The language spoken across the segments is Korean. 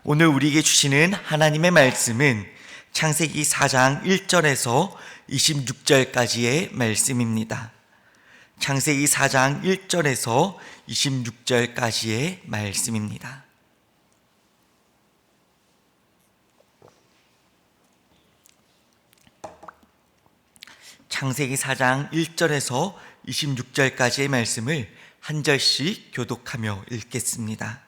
오늘 우리에게 주시는 하나님의 말씀은 창세기 4장 1절에서 26절까지의 말씀입니다. 창세기 4장 1절에서 26절까지의 말씀입니다. 창세기 4장 1절에서 26절까지의 말씀을 한 절씩 교독하며 읽겠습니다.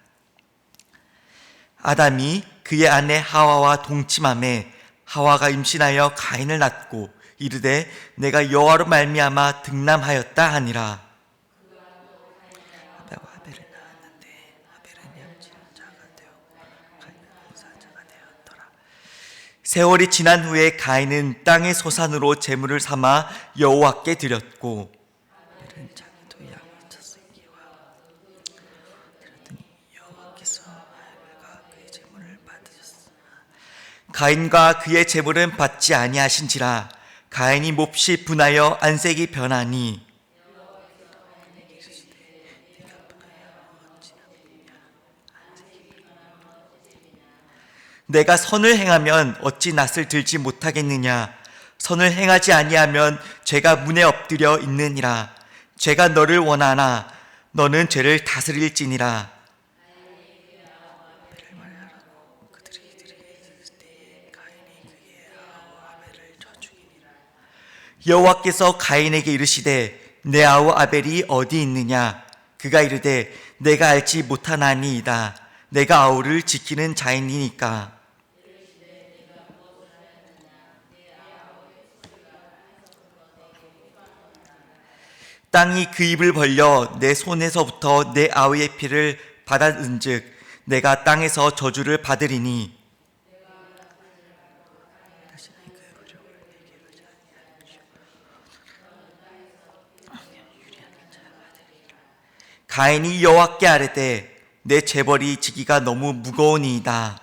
아담이 그의 아내 하와와 동침하매 하와가 임신하여 가인을 낳고 이르되 내가 여호와로 말미암아 득남하였다 하니라. 아벨을 낳았는데 아벨은 양치는 자가 되었고 가인은 모사자가 되었더라. 세월이 지난 후에 가인은 땅의 소산으로 제물을 삼아 여호와께 드렸고 아벨은 자기도 양을 쳤으기와 드렸더니 여호와께서 아벨과 그의 제물을 받으셨으나 가인과 그의 제물은 받지 아니하신지라. 가인이 몹시 분하여 안색이 변하니 내가 선을 행하면 어찌 낯을 들지 못하겠느냐. 선을 행하지 아니하면 죄가 문에 엎드려 있느니라. 죄가 너를 원하나 너는 죄를 다스릴지니라. 여호와께서 가인에게 이르시되 내 아우 아벨이 어디 있느냐. 그가 이르되 내가 알지 못하나니이다. 내가 아우를 지키는 자이니까. 땅이 그 입을 벌려 내 손에서부터 내 아우의 피를 받았은즉 내가 땅에서 저주를 받으리니 가인이 여호와께 아뢰되 내 재벌이 지기가 너무 무거우니이다.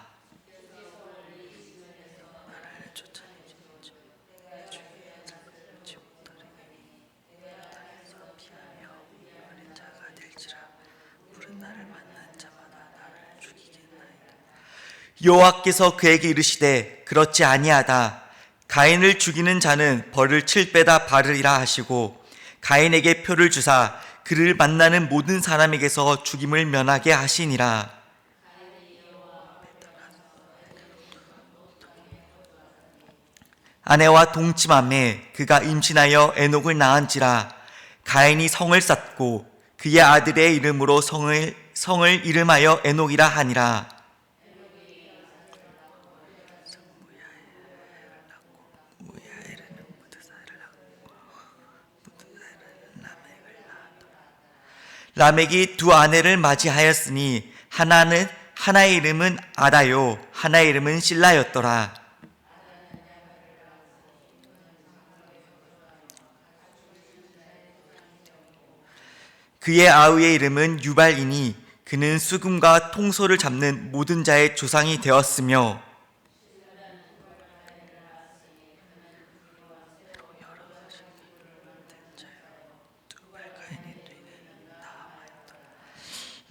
여호와께서 그에게 이르시되 그렇지 아니하다. 가인을 죽이는 자는 벌을 7배다 받으리라 하시고 가인에게 표를 주사 그를 만나는 모든 사람에게서 죽임을 면하게 하시니라. 아내와 동침하매 그가 임신하여 에녹을 낳은지라. 가인이 성을 쌓고 그의 아들의 이름으로 성을 이름하여 에녹이라 하니라. 라멕이 두 아내를 맞이하였으니 하나의 이름은 아다요 하나의 이름은 실라였더라. 그의 아우의 이름은 유발이니 그는 수금과 통소를 잡는 모든 자의 조상이 되었으며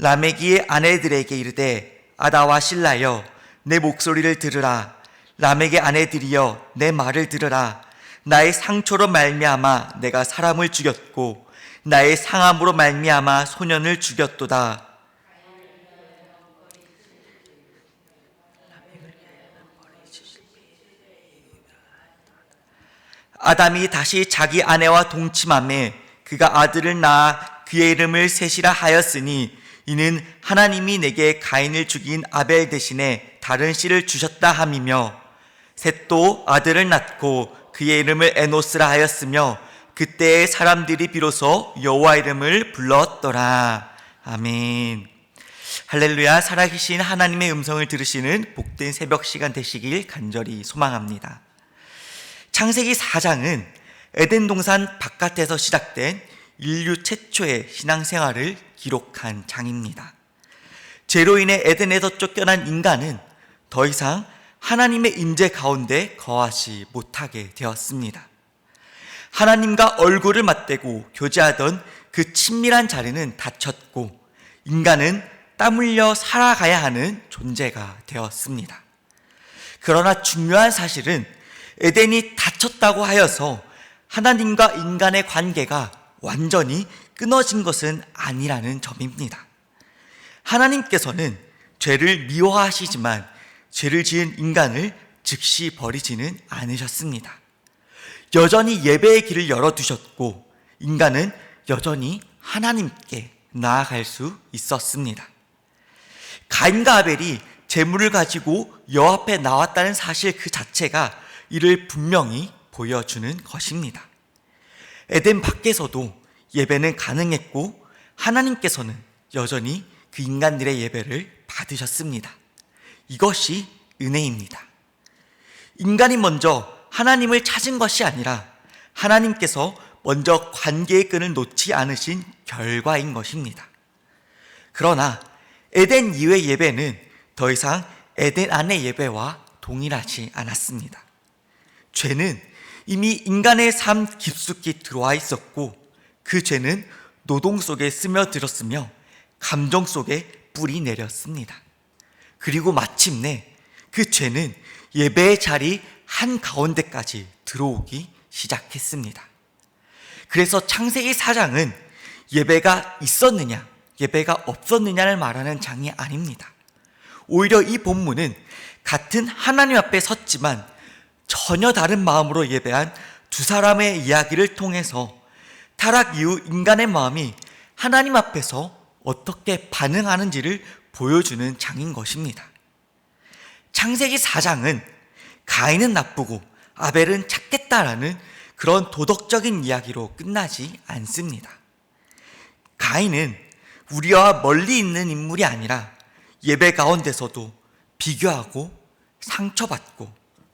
라멕이 아내들에게 이르되 아다와 실라여 내 목소리를 들으라. 라멕의 아내들이여 내 말을 들으라. 나의 상처로 말미암아 내가 사람을 죽였고 나의 상함으로 말미암아 소년을 죽였도다. 아담이 다시 자기 아내와 동침하매 그가 아들을 낳아 그의 이름을 셋이라 하였으니 이는 하나님이 내게 가인을 죽인 아벨 대신에 다른 씨를 주셨다 함이며 셋도 아들을 낳고 그의 이름을 에노스라 하였으며 그때의 사람들이 비로소 여호와 이름을 불렀더라. 아멘. 할렐루야. 살아계신 하나님의 음성을 들으시는 복된 새벽 시간 되시길 간절히 소망합니다. 창세기 4장은 에덴 동산 바깥에서 시작된 인류 최초의 신앙생활을 기록한 장입니다. 죄로 인해 에덴에서 쫓겨난 인간은 더 이상 하나님의 임재 가운데 거하지 못하게 되었습니다. 하나님과 얼굴을 맞대고 교제하던 그 친밀한 자리는 닫혔고 인간은 땀 흘려 살아가야 하는 존재가 되었습니다. 그러나 중요한 사실은 에덴이 닫혔다고 하여서 하나님과 인간의 관계가 완전히 끊어진 것은 아니라는 점입니다. 하나님께서는 죄를 미워하시지만 죄를 지은 인간을 즉시 버리지는 않으셨습니다. 여전히 예배의 길을 열어두셨고 인간은 여전히 하나님께 나아갈 수 있었습니다. 가인과 아벨이 제물을 가지고 여호와 앞에 나왔다는 사실 그 자체가 이를 분명히 보여주는 것입니다. 에덴 밖에서도 예배는 가능했고 하나님께서는 여전히 그 인간들의 예배를 받으셨습니다. 이것이 은혜입니다. 인간이 먼저 하나님을 찾은 것이 아니라 하나님께서 먼저 관계의 끈을 놓지 않으신 결과인 것입니다. 그러나 에덴 이후의 예배는 더 이상 에덴 안의 예배와 동일하지 않았습니다. 죄는 이미 인간의 삶 깊숙이 들어와 있었고 그 죄는 노동 속에 스며들었으며 감정 속에 뿌리 내렸습니다. 그리고 마침내 그 죄는 예배의 자리 한가운데까지 들어오기 시작했습니다. 그래서 창세기 4장은 예배가 있었느냐, 예배가 없었느냐를 말하는 장이 아닙니다. 오히려 이 본문은 같은 하나님 앞에 섰지만 전혀 다른 마음으로 예배한 두 사람의 이야기를 통해서 타락 이후 인간의 마음이 하나님 앞에서 어떻게 반응하는지를 보여주는 장인 것입니다. 창세기 4장은 가인은 나쁘고 아벨은 착했다라는 그런 도덕적인 이야기로 끝나지 않습니다. 가인은 우리와 멀리 있는 인물이 아니라 예배 가운데서도 비교하고 상처받고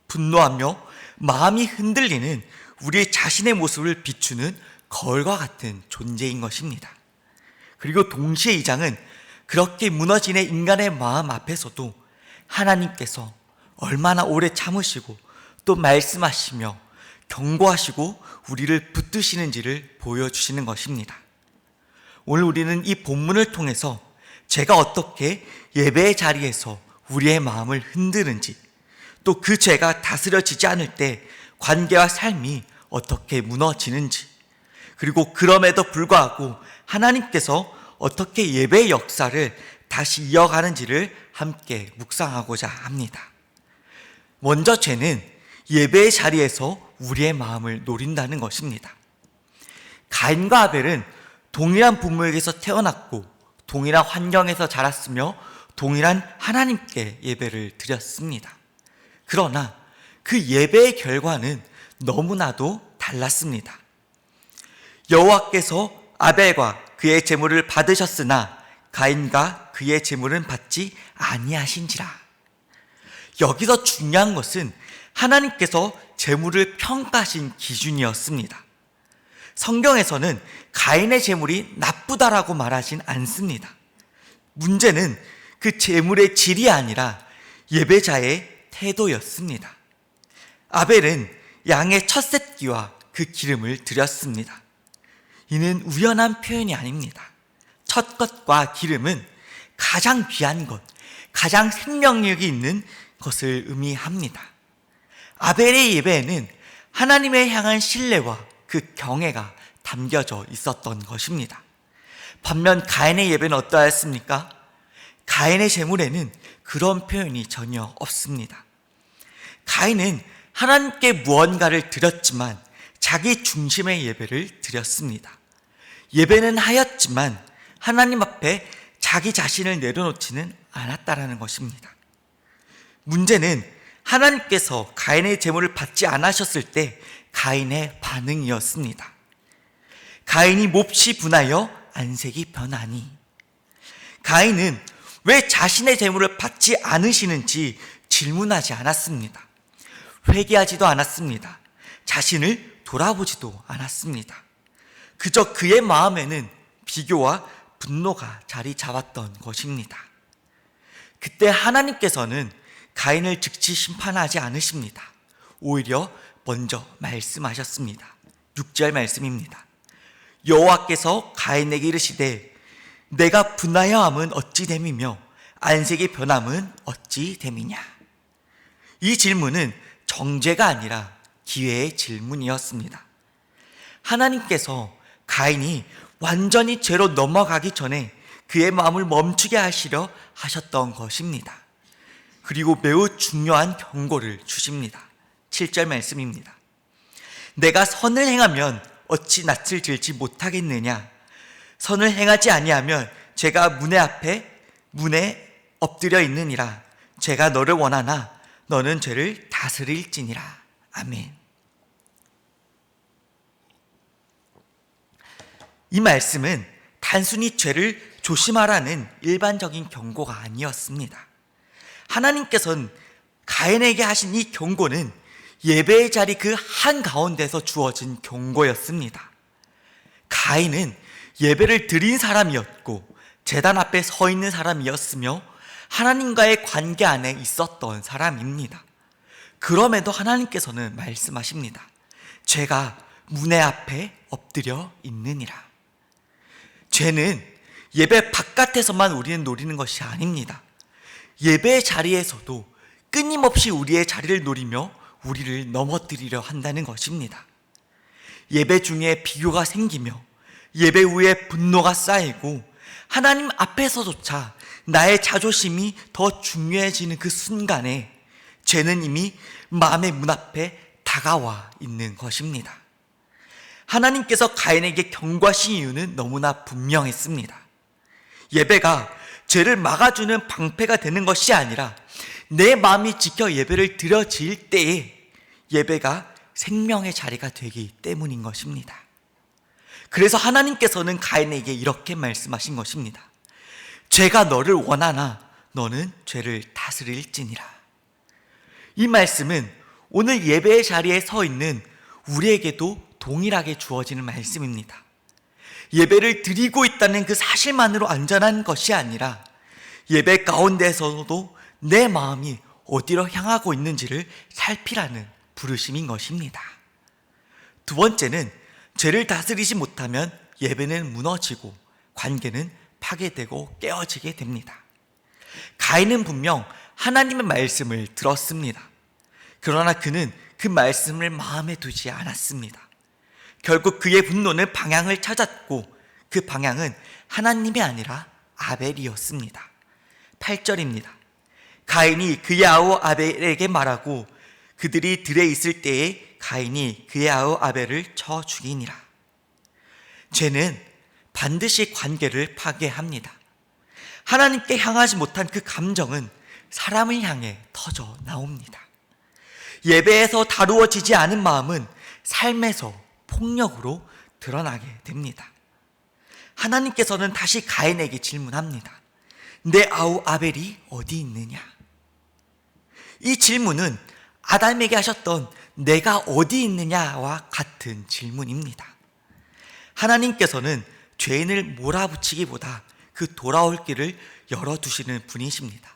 분노하며 마음이 흔들리는 우리 자신의 모습을 비추는 거울과 같은 존재인 것입니다. 그리고 동시에 이 장은 그렇게 무너지는 인간의 마음 앞에서도 하나님께서 얼마나 오래 참으시고 또 말씀하시며 경고하시고 우리를 붙드시는지를 보여주시는 것입니다. 오늘 우리는 이 본문을 통해서 죄가 어떻게 예배의 자리에서 우리의 마음을 흔드는지, 또 그 죄가 다스려지지 않을 때 관계와 삶이 어떻게 무너지는지, 그리고 그럼에도 불구하고 하나님께서 어떻게 예배의 역사를 다시 이어가는지를 함께 묵상하고자 합니다. 먼저 죄는 예배의 자리에서 우리의 마음을 노린다는 것입니다. 가인과 아벨은 동일한 부모에게서 태어났고 동일한 환경에서 자랐으며 동일한 하나님께 예배를 드렸습니다. 그러나 그 예배의 결과는 너무나도 달랐습니다. 여호와께서 아벨과 그의 제물을 받으셨으나 가인과 그의 제물은 받지 아니하신지라. 여기서 중요한 것은 하나님께서 제물을 평가하신 기준이었습니다. 성경에서는 가인의 제물이 나쁘다라고 말하진 않습니다. 문제는 그 제물의 질이 아니라 예배자의 태도였습니다. 아벨은 양의 첫 새끼와 그 기름을 드렸습니다. 이는 우연한 표현이 아닙니다. 첫 것과 기름은 가장 귀한 것, 가장 생명력이 있는 것을 의미합니다. 아벨의 예배에는 하나님을 향한 신뢰와 그 경애가 담겨져 있었던 것입니다. 반면 가인의 예배는 어떠했습니까? 가인의 제물에는 그런 표현이 전혀 없습니다. 가인은 하나님께 무언가를 드렸지만 자기 중심의 예배를 드렸습니다. 예배는 하였지만 하나님 앞에 자기 자신을 내려놓지는 않았다라는 것입니다. 문제는 하나님께서 가인의 제물을 받지 않으셨을 때 가인의 반응이었습니다. 가인이 몹시 분하여 안색이 변하니. 가인은 왜 자신의 제물을 받지 않으시는지 질문하지 않았습니다. 회개하지도 않았습니다. 자신을 돌아보지도 않았습니다. 그저 그의 마음에는 비교와 분노가 자리 잡았던 것입니다. 그때 하나님께서는 가인을 즉시 심판하지 않으십니다. 오히려 먼저 말씀하셨습니다. 6절 말씀입니다. 여호와께서 가인에게 이르시되 내가 분하여함은 어찌 됨이며 안색의 변함은 어찌 됨이냐? 이 질문은 정죄가 아니라 기회의 질문이었습니다. 하나님께서 가인이 완전히 죄로 넘어가기 전에 그의 마음을 멈추게 하시려 하셨던 것입니다. 그리고 매우 중요한 경고를 주십니다. 7절 말씀입니다. 내가 선을 행하면 어찌 낯을 들지 못하겠느냐? 선을 행하지 아니하면 죄가 문에 엎드려 있느니라. 죄가 너를 원하나 너는 죄를 다스릴지니라. 아멘. 이 말씀은 단순히 죄를 조심하라는 일반적인 경고가 아니었습니다. 하나님께서는 가인에게 하신 이 경고는 예배의 자리 그 한가운데서 주어진 경고였습니다. 가인은 예배를 드린 사람이었고 제단 앞에 서 있는 사람이었으며 하나님과의 관계 안에 있었던 사람입니다. 그럼에도 하나님께서는 말씀하십니다. 죄가 문의 앞에 엎드려 있느니라. 죄는 예배 바깥에서만 우리는 노리는 것이 아닙니다. 예배의 자리에서도 끊임없이 우리의 자리를 노리며 우리를 넘어뜨리려 한다는 것입니다. 예배 중에 비교가 생기며 예배 후에 분노가 쌓이고 하나님 앞에서조차 나의 자존심이 더 중요해지는 그 순간에 죄는 이미 마음의 문 앞에 다가와 있는 것입니다. 하나님께서 가인에게 경고하신 이유는 너무나 분명했습니다. 예배가 죄를 막아주는 방패가 되는 것이 아니라 내 마음이 지켜 예배를 드려질 때에 예배가 생명의 자리가 되기 때문인 것입니다. 그래서 하나님께서는 가인에게 이렇게 말씀하신 것입니다. 죄가 너를 원하나 너는 죄를 다스릴지니라. 이 말씀은 오늘 예배의 자리에 서 있는 우리에게도 동일하게 주어지는 말씀입니다. 예배를 드리고 있다는 그 사실만으로 안전한 것이 아니라 예배 가운데서도 내 마음이 어디로 향하고 있는지를 살피라는 부르심인 것입니다. 두 번째는 죄를 다스리지 못하면 예배는 무너지고 관계는 파괴되고 깨어지게 됩니다. 가인은 분명 하나님의 말씀을 들었습니다. 그러나 그는 그 말씀을 마음에 두지 않았습니다. 결국 그의 분노는 방향을 찾았고 그 방향은 하나님이 아니라 아벨이었습니다. 8절입니다. 가인이 그의 아우 아벨에게 말하고 그들이 들에 있을 때에 가인이 그의 아우 아벨을 쳐 죽이니라. 죄는 반드시 관계를 파괴합니다. 하나님께 향하지 못한 그 감정은 사람을 향해 터져 나옵니다. 예배에서 다루어지지 않은 마음은 삶에서 폭력으로 드러나게 됩니다. 하나님께서는 다시 가인에게 질문합니다. 내 아우 아벨이 어디 있느냐? 이 질문은 아담에게 하셨던 내가 어디 있느냐와 같은 질문입니다. 하나님께서는 죄인을 몰아붙이기보다 그 돌아올 길을 열어두시는 분이십니다.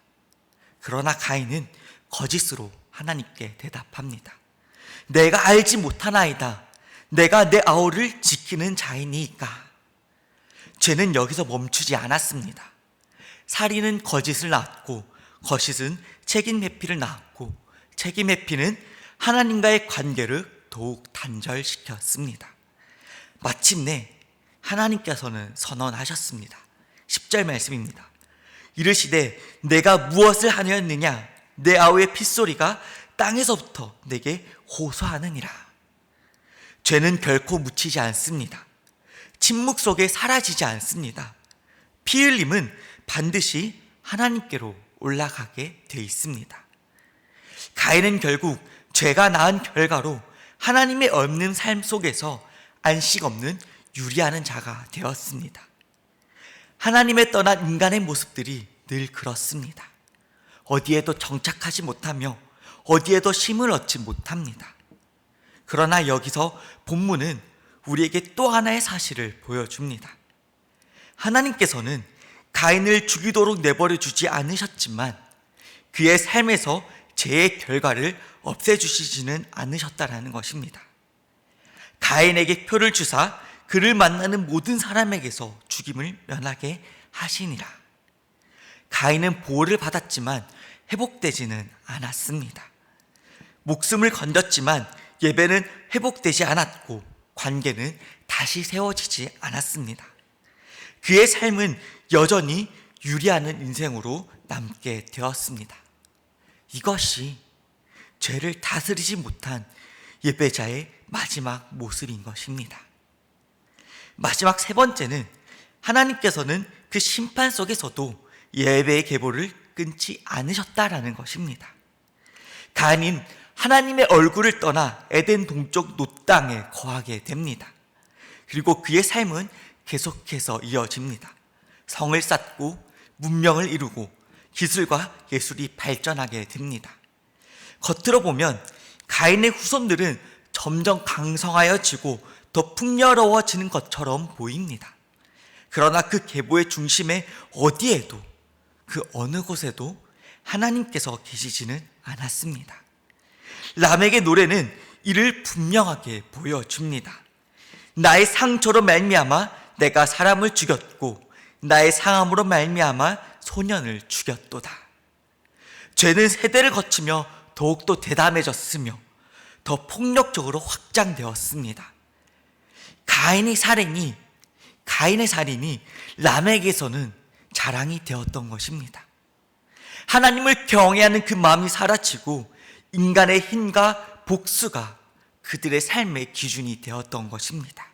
그러나 가인은 거짓으로 하나님께 대답합니다. 내가 알지 못하나이다. 내가 내 아우를 지키는 자이니까. 죄는 여기서 멈추지 않았습니다. 살인은 거짓을 낳았고 거짓은 책임 회피를 낳았고 책임 회피는 하나님과의 관계를 더욱 단절시켰습니다. 마침내 하나님께서는 선언하셨습니다. 10절 말씀입니다. 이르시되 내가 무엇을 하였느냐? 내 아우의 핏소리가 땅에서부터 내게 호소하느니라. 죄는 결코 묻히지 않습니다. 침묵 속에 사라지지 않습니다. 피 흘림은 반드시 하나님께로 올라가게 돼 있습니다. 가인은 결국 죄가 낳은 결과로 하나님의 없는 삶 속에서 안식 없는 유리하는 자가 되었습니다. 하나님의 떠난 인간의 모습들이 늘 그렇습니다. 어디에도 정착하지 못하며 어디에도 힘을 얻지 못합니다. 그러나 여기서 본문은 우리에게 또 하나의 사실을 보여줍니다. 하나님께서는 가인을 죽이도록 내버려 두지 않으셨지만 그의 삶에서 죄의 결과를 없애주시지는 않으셨다라는 것입니다. 가인에게 표를 주사 그를 만나는 모든 사람에게서 죽임을 면하게 하시니라. 가인은 보호를 받았지만 회복되지는 않았습니다. 목숨을 건졌지만 예배는 회복되지 않았고 관계는 다시 세워지지 않았습니다. 그의 삶은 여전히 유리하는 인생으로 남게 되었습니다. 이것이 죄를 다스리지 못한 예배자의 마지막 모습인 것입니다. 마지막 세 번째는 하나님께서는 그 심판 속에서도 예배의 계보를 끊지 않으셨다라는 것입니다. 가인은 하나님의 얼굴을 떠나 에덴 동쪽 놋 땅에 거하게 됩니다. 그리고 그의 삶은 계속해서 이어집니다. 성을 쌓고 문명을 이루고 기술과 예술이 발전하게 됩니다. 겉으로 보면 가인의 후손들은 점점 강성하여지고 더 풍요로워지는 것처럼 보입니다. 그러나 그 계보의 중심에 어디에도 그 어느 곳에도 하나님께서 계시지는 않았습니다. 람에게 노래는 이를 분명하게 보여줍니다. 나의 상처로 말미암아 내가 사람을 죽였고 나의 상함으로 말미암아 소년을 죽였도다. 죄는 세대를 거치며 더욱더 대담해졌으며 더 폭력적으로 확장되었습니다. 가인의 살인이 람에게서는 자랑이 되었던 것입니다. 하나님을 경외하는 그 마음이 사라지고 인간의 힘과 복수가 그들의 삶의 기준이 되었던 것입니다.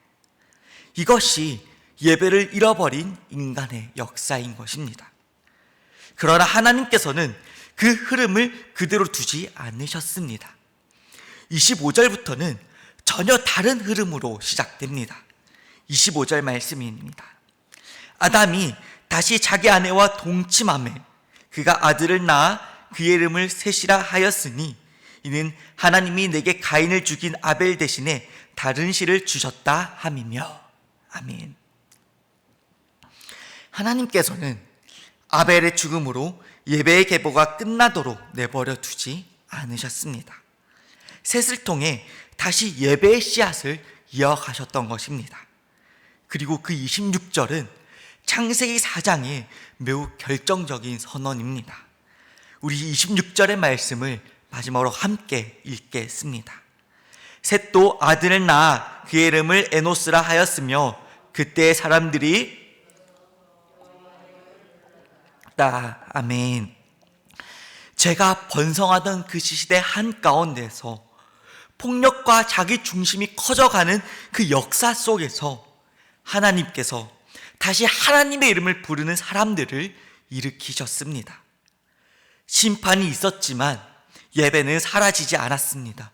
이것이 예배를 잃어버린 인간의 역사인 것입니다. 그러나 하나님께서는 그 흐름을 그대로 두지 않으셨습니다. 25절부터는 전혀 다른 흐름으로 시작됩니다. 25절 말씀입니다. 아담이 다시 자기 아내와 동침하매 그가 아들을 낳아 그의 이름을 셋이라 하였으니 이는 하나님이 내게 가인을 죽인 아벨 대신에 다른 씨를 주셨다 함이며. 아멘. 하나님께서는 아벨의 죽음으로 예배의 계보가 끝나도록 내버려 두지 않으셨습니다. 셋을 통해 다시 예배의 씨앗을 이어가셨던 것입니다. 그리고 그 26절은 창세기 4장의 매우 결정적인 선언입니다. 우리 26절의 말씀을 마지막으로 함께 읽겠습니다. 셋도 아들을 낳아 그의 이름을 에노스라 하였으며 그때 사람들이 아멘. 제가 번성하던 그 시대 한가운데서 폭력과 자기 중심이 커져가는 그 역사 속에서 하나님께서 다시 하나님의 이름을 부르는 사람들을 일으키셨습니다. 심판이 있었지만 예배는 사라지지 않았습니다.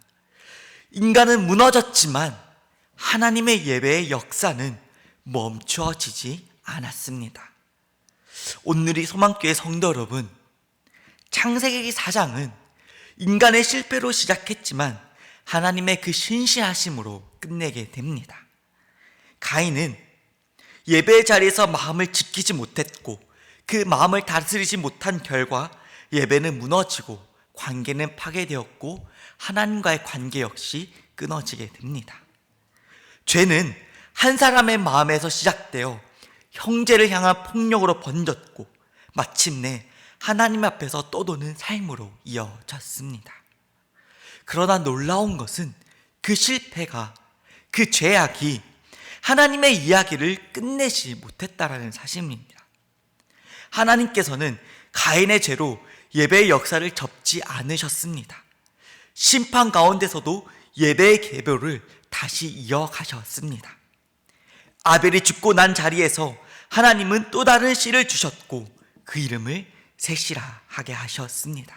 인간은 무너졌지만 하나님의 예배의 역사는 멈추어지지 않았습니다. 오늘이 소망교회 성도 여러분, 창세기 4장은 인간의 실패로 시작했지만 하나님의 그 신실하심으로 끝내게 됩니다. 가인은 예배의 자리에서 마음을 지키지 못했고 그 마음을 다스리지 못한 결과 예배는 무너지고 관계는 파괴되었고 하나님과의 관계 역시 끊어지게 됩니다. 죄는 한 사람의 마음에서 시작되어 형제를 향한 폭력으로 번졌고 마침내 하나님 앞에서 떠도는 삶으로 이어졌습니다. 그러나 놀라운 것은 그 실패가, 그 죄악이 하나님의 이야기를 끝내지 못했다라는 사실입니다. 하나님께서는 가인의 죄로 예배의 역사를 접지 않으셨습니다. 심판 가운데서도 예배의 계보를 다시 이어가셨습니다. 아벨이 죽고 난 자리에서 하나님은 또 다른 씨를 주셨고 그 이름을 셋이라 하게 하셨습니다.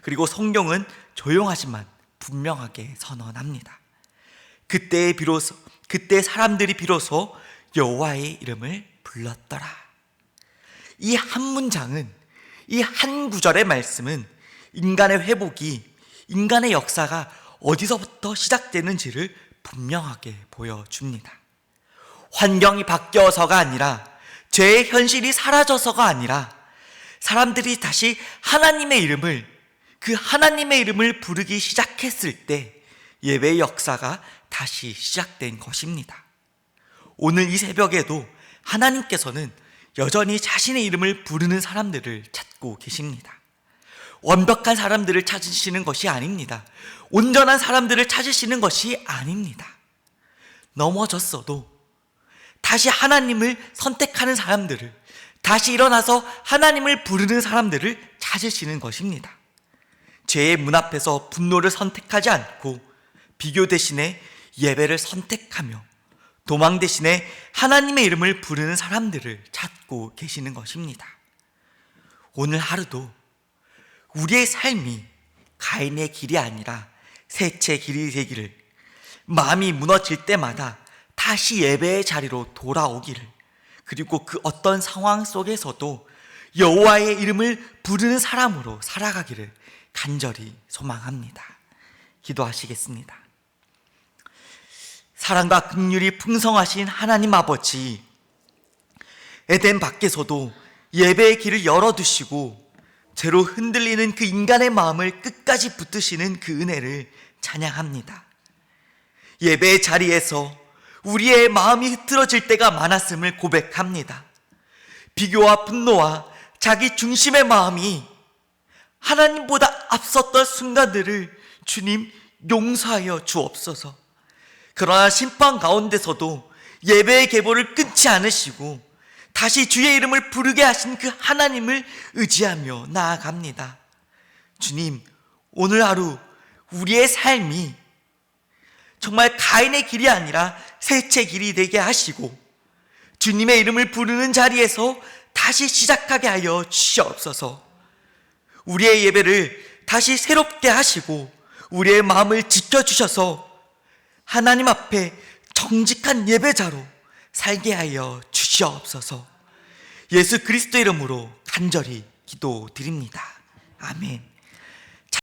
그리고 성경은 조용하지만 분명하게 선언합니다. 그때 사람들이 비로소 여호와의 이름을 불렀더라. 이 한 문장은, 이 한 구절의 말씀은 인간의 회복이, 인간의 역사가 어디서부터 시작되는지를 분명하게 보여줍니다. 환경이 바뀌어서가 아니라, 죄의 현실이 사라져서가 아니라 사람들이 다시 하나님의 이름을 부르기 시작했을 때 예배의 역사가 다시 시작된 것입니다. 오늘 이 새벽에도 하나님께서는 여전히 자신의 이름을 부르는 사람들을 찾고 계십니다. 완벽한 사람들을 찾으시는 것이 아닙니다. 온전한 사람들을 찾으시는 것이 아닙니다. 넘어졌어도 다시 하나님을 선택하는 사람들을, 다시 일어나서 하나님을 부르는 사람들을 찾으시는 것입니다. 죄의 문 앞에서 분노를 선택하지 않고 비교 대신에 예배를 선택하며 도망 대신에 하나님의 이름을 부르는 사람들을 찾고 계시는 것입니다. 오늘 하루도 우리의 삶이 가인의 길이 아니라 셋의 길이 되기를, 마음이 무너질 때마다 다시 예배의 자리로 돌아오기를, 그리고 그 어떤 상황 속에서도 여호와의 이름을 부르는 사람으로 살아가기를 간절히 소망합니다. 기도하시겠습니다. 사랑과 긍휼이 풍성하신 하나님 아버지, 에덴 밖에서도 예배의 길을 열어두시고 죄로 흔들리는 그 인간의 마음을 끝까지 붙드시는 그 은혜를 찬양합니다. 예배의 자리에서 우리의 마음이 흐트러질 때가 많았음을 고백합니다. 비교와 분노와 자기 중심의 마음이 하나님보다 앞섰던 순간들을 주님 용서하여 주옵소서. 그러나 심판 가운데서도 예배의 계보를 끊지 않으시고 다시 주의 이름을 부르게 하신 그 하나님을 의지하며 나아갑니다. 주님, 오늘 하루 우리의 삶이 정말 가인의 길이 아니라 셋의 길이 되게 하시고 주님의 이름을 부르는 자리에서 다시 시작하게 하여 주시옵소서. 우리의 예배를 다시 새롭게 하시고 우리의 마음을 지켜주셔서 하나님 앞에 정직한 예배자로 살게 하여 주시옵소서. 예수 그리스도 이름으로 간절히 기도드립니다. 아멘.